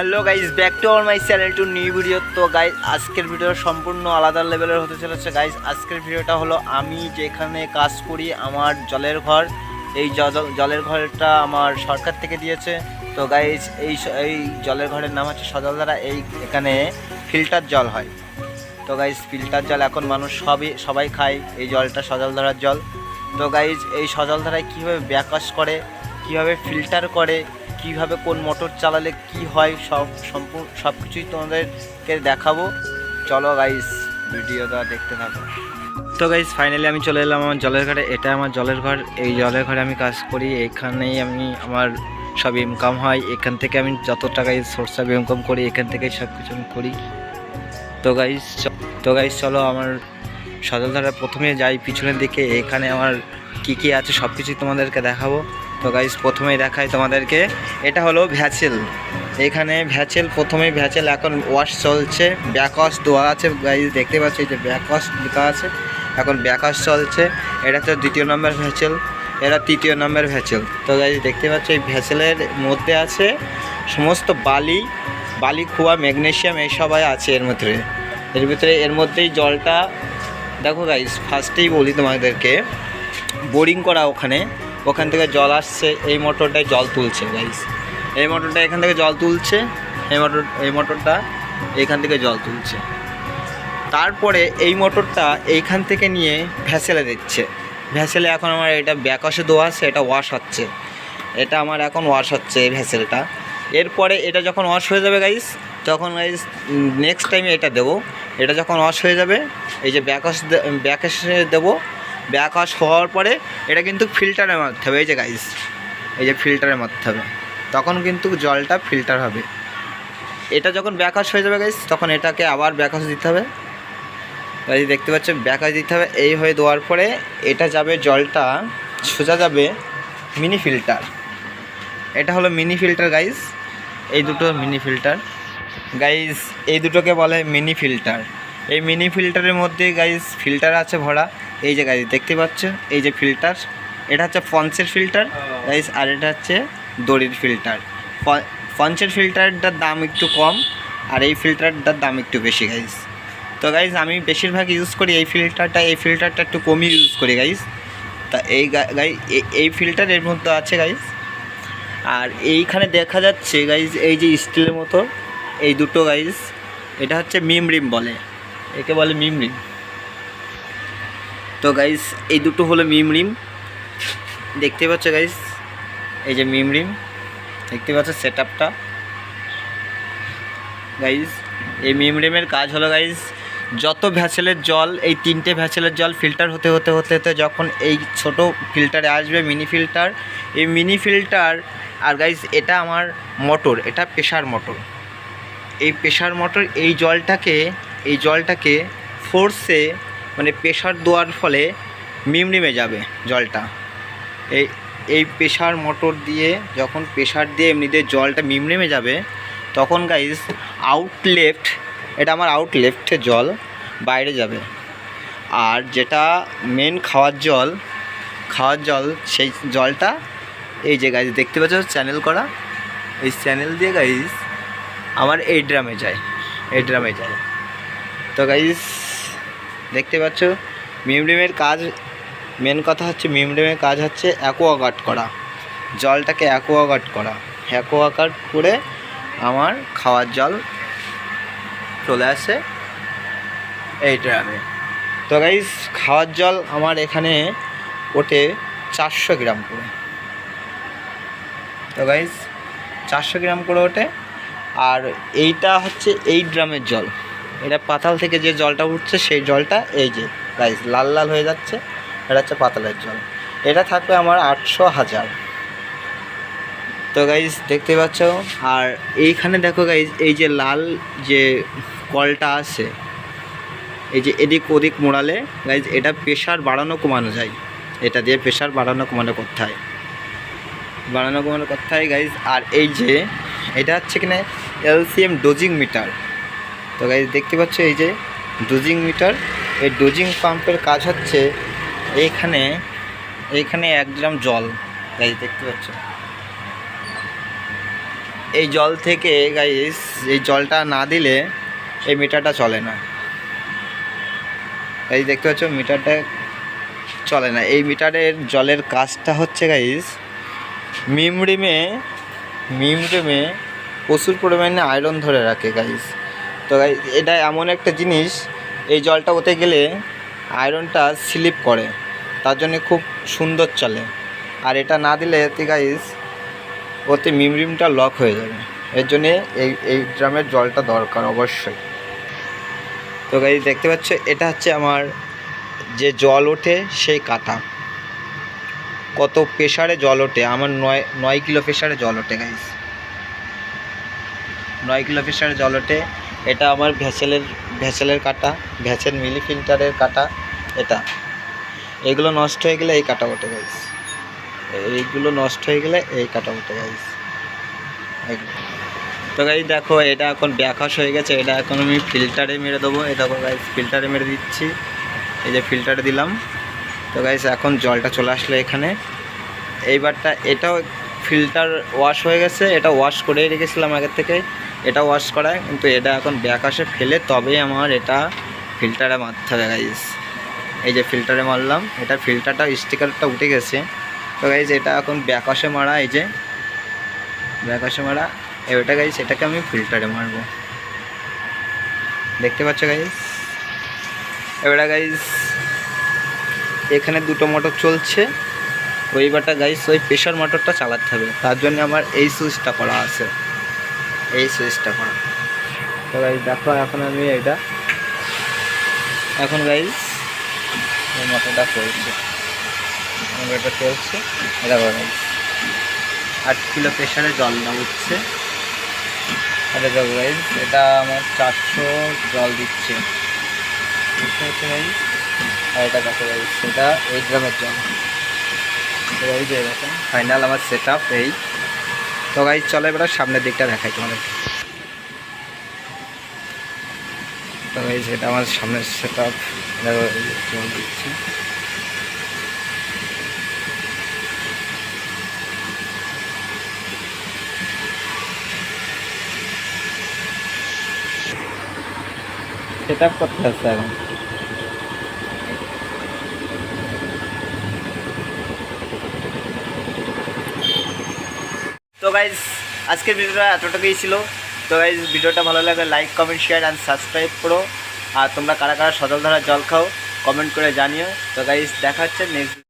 Hello guys, back to our my channel to new video. তো guys আজকের video সম্পূর্ণ আলাদা লেভেলের হতে চলেছে। গাইজ আজকের ভিডিওটা হলো আমি যেখানে কাজ করি, আমার জলের ঘর। এই জলের ঘরটা আমার সরকার থেকে দিয়েছে। তো গাইজ এই জলের ঘরের নাম হচ্ছে সজলধারা। এখানে ফিল্টার জল হয়। তো গাইজ ফিল্টার জল এখন মানুষ সবাই খায়। এই জলটা সজলধারার জল। তো গাইজ এই সজলধারায় কীভাবে ব্যাকওয়াশ করে, কীভাবে ফিল্টার করে, কীভাবে কোন মোটর চালালে কি হয়, সব কিছুই তোমাদেরকে দেখাবো। চলো গাইস ভিডিওটা দেখতে থাকো। তো গাইস ফাইনালি আমি চলে এলাম আমার জলের ঘরে। এটা আমার জলের ঘর। এই জলের ঘরে আমি কাজ করি। এখানেই আমার সব ইনকাম হয়। এখান থেকে আমি যত টাকায় সোর্স অফ ইনকাম করি, এখান থেকেই সব কিছু আমি করি। তো গাইস চলো আমার সজলধারা প্রথমে যাই পিছনের দিকে। এখানে আমার কি আছে সব কিছুই তোমাদেরকে দেখাবো। তো গাইস প্রথমেই দেখাই তোমাদেরকে, এটা হলো ভ্যাসেল। এখানে প্রথমেই ভ্যাসেল এখন ওয়াশ চলছে, ব্যাকওয়াশ দেওয়া আছে। গাইস দেখতে পাচ্ছি যে ব্যাকওয়াশ লেখা আছে, এখন ব্যাকওয়াশ চলছে। এটা তো 2 নম্বর ভ্যাসেল, এটা 3 নম্বর ভ্যাসেল। তো গাইস দেখতে পাচ্ছি এই ভ্যাসেলের মধ্যে আছে সমস্ত বালি খোয়া ম্যাগনেসিয়াম এইসবাই আছে এর ভিতরে। এর মধ্যেই জলটা দেখো গাইস, ফার্স্টেই বলি তোমাদেরকে, বোরিং করা ওখান থেকে জল আসছে। এই মোটরটায় জল তুলছে গাইস, এই মোটরটা এখান থেকে জল তুলছে, এই মোটরটা এইখান থেকে জল তুলছে। তারপরে এই মোটরটা এইখান থেকে নিয়ে ভ্যাসেলে দিচ্ছে। ভ্যাসেলে এখন আমার এটা ব্যাকওয়াশে দেওয়া আছে, এটা ওয়াশ হচ্ছে। এটা আমার এখন ওয়াশ হচ্ছে এই ভ্যাসেলটা। এরপরে এটা যখন ওয়াশ হয়ে যাবে গাইস, তখন গাইস নেক্সট টাইমে এটা দেবো। এটা যখন ওয়াশ হয়ে যাবে, এই যে ব্যাকওয়াশে দেবো। ব্যাকওয়াশ হওয়ার পরে এটা কিন্তু ফিল্টারে মারতে হবে। এই যে গাইস, এই যে ফিল্টারে মারতে হবে, তখন কিন্তু জলটা ফিল্টার হবে। এটা যখন ব্যাকওয়াশ হয়ে যাবে গাইস, তখন এটাকে আবার ব্যাকওয়াশ দিতে হবে। গাইস দেখতে পাচ্ছেন ব্যাকওয়াশ দিতে হবে। এই হয়ে দেওয়ার পরে এটা যাবে, জলটা সোজা যাবে মিনি ফিল্টার। এটা হলো মিনি ফিল্টার গাইস। এই দুটো মিনি ফিল্টার গাইস, এই দুটোকে বলে মিনি ফিল্টার। এই মিনি ফিল্টারের মধ্যে গাইস ফিল্টার আছে ভরা। এই যে গাইস দেখতে পাচ্ছ, এই যে ফিল্টার, এটা হচ্ছে পঞ্চের ফিল্টার গাইস, আর এটা হচ্ছে দড়ির ফিল্টার। পঞ্চের ফিল্টারটার দাম একটু কম, আর এই ফিল্টারটার দাম একটু বেশি গাইস। তো গাইস আমি বেশিরভাগ ইউজ করি এই ফিল্টারটা একটু কমই ইউজ করি গাইস। তা এই ফিল্টার এর মধ্যে আছে গাইস। আর এইখানে দেখা যাচ্ছে গাইস, এই যে স্টিলের মতো এই দুটো গাইস, এটা হচ্ছে মিমরিম বলে, একে বলে মিমরিম। তো গাইস এই দুটো হলো মিমরিম, দেখতে পাচ্ছ গাইস, এই যে মিমরিম দেখতে পাচ্ছ সেটআপটা গাইস। এই মিমরিমের কাজ হলো গাইস, যত ভ্যাসেলের জল, এই 3টে ভ্যাসেলের জল ফিল্টার হতে যখন এই ছোট ফিল্টারে আসবে মিনি ফিল্টার, এই মিনি ফিল্টার। আর গাইস এটা আমার মোটর, এটা প্রেশার মোটর। এই প্রেশার মোটর এই জলটাকে ফোর্সে মানে প্রেশার দেওয়ার ফলে মিমরিমে যাবে জলটা। এই প্রেশার মোটর দিয়ে যখন প্রেশার দিয়ে এমনিতে জলটা মিমরিমে যাবে, তখন গাইস এটা আমার আউট লেফটে জল বাইরে যাবে। আর যেটা মেন খাওয়ার জল সেই জলটা এই যে গাইস দেখতে পাচ্ছ চ্যানেল করা, এই চ্যানেল দিয়ে গাইস আমার এই ড্রামে যায়। তো গাইস দেখতে পাচ্ছ মিমরিমের কাজ, মেন কথা হচ্ছে মিমরিমের কাজ হচ্ছে অ্যাকোয়াগার্ড করা, জলটাকে অ্যাকোয়াগার্ড করে আমার খাওয়ার জল চলে আসে এই ড্রামে। তো গাইস খাওয়ার জল আমার এখানে ওঠে 400 গ্রাম করে। তো গাইস 400 গ্রাম করে ওঠে। আর এইটা হচ্ছে এই ড্রামের জল, এটা পাতাল থেকে যে জলটা উঠছে সেই জলটা এই যে গাইস লাল হয়ে যাচ্ছে, এটা হচ্ছে পাতালের জল। এটা থাকবে আমার 800,000। তো গাইস দেখতে পাচ্ছ। আর এইখানে দেখো গাইস, এই যে লাল যে কলটা আছে, এই যে এদিক ওদিক মোড়ালে গাইস এটা প্রেশার বাড়ানো কমানো যায়, এটা দিয়ে প্রেশার বাড়ানো কমানো করতে হয় গাইস। আর এই যে এটা হচ্ছে কিনা LCM ডোজিং মিটার। তো গাইস দেখতে পাচ্ছ এই যে ডোজিং মিটার, এই ডোজিং পাম্পের কাজ হচ্ছে এইখানে 1 গ্রাম জল গাইস দেখতে পাচ্ছ, এই জল থেকে গাইস, এই জলটা না দিলে এই মিটারটা চলে না। এই দেখতে পাচ্ছ মিটারটা চলে না। এই মিটারের জলের কাজটা হচ্ছে গাইস, মিমরিমে প্রচুর পরিমাণে আয়রন ধরে রাখে গাইস। তো গাইস এটা এমন একটা জিনিস, এই জলটা ওতে গেলে আয়রনটা স্লিপ করে, তার জন্য খুব সুন্দর চলে। আর এটা না দিলে এতে গাইস ওতে মিমরিমটা লক হয়ে যাবে। এর জন্যে এই ড্রামের জলটা দরকার অবশ্যই। তো গাইস দেখতে পাচ্ছ এটা হচ্ছে আমার যে জল ওঠে সেই কাটা, কত প্রেশারে জল ওঠে। আমার 9 কিলো প্রেশারে জল ওঠে গাইস, 9 কিলো প্রেশারে জল ওঠে। এটা আমার ভ্যাসেলের কাটা, ভ্যাসেল মিলি ফিল্টারের কাটা। এটা এগুলো নষ্ট হয়ে গেলে এই কাটা ওঠে গাইস, এইগুলো নষ্ট হয়ে গেলে এই কাটা ওঠে গাইস। তো গাইস দেখো এটা এখন ব্যাকওয়াশ হয়ে গেছে, এটা এখন আমি ফিল্টারে মেরে দেবো। এই দেখো গাইস ফিল্টারে মেরে দিচ্ছি, এই যে ফিল্টারে দিলাম। তো গাইস এখন জলটা চলে আসলো এখানে। এইবারটা এটাও ফিল্টার ওয়াশ হয়ে গেছে, এটা ওয়াশ করেই রেখেছিলাম আগের থেকে, এটা ওয়াশ করায়, কিন্তু এটা এখন ব্যাকওয়াশে ফেলে তবেই আমার এটা ফিল্টারে মারতে হবে গাইস। এই যে ফিল্টারে মারলাম, এটা ফিল্টারটা স্টিকারটা উঠে গেছে। তো গাইস এটা এখন ব্যাকওয়াশে মারা, এই যে ব্যাকওয়াশে মারা। এটা গাইস এটাকে আমি ফিল্টারে মারবো, দেখতে পাচ্ছ গাইস। এবারে গাইস এখানে দুটো মোটর চলছে, ওইবারটা গাইস ওই প্রেশার মোটরটা চালাতে হবে, তার জন্য আমার এই সুইচটা করা আছে, এই সুইচটা করা। তো গাইস দেখো এখন আমি এটা এখন গাইস এই মোটরটা চলছে, মোটরটা চলছে। এটা গাইস 8 কিলো প্রেশারে জল না উঠছে। এটা দেখো গাইস এটা আমার 400 জল দিচ্ছে, বুঝতে পারছো গাইস। আর এটা দেখো গাইস এটা 8 গ্রামের জল। এই যে দেখেন ফাইনাল আমার সেট আপ এই। তো গাইস চলো এবার সামনের দিকটা দেখাই তোমাদের। তো গাইস এটা আমার সামনের সেট আপ, জল দিচ্ছি। সেট আপ করতে হচ্ছে এখন। তো গাইজ আজকের ভিডিওটা এতটুকুই ছিল। তো গাইজ ভিডিওটা ভালো লাগলে like comment share and subscribe করো। আর তোমরা কারা কারা সজল ধারার জল খাও কমেন্ট করে জানিও। তো গাইজ দেখা হচ্ছে নেক্সট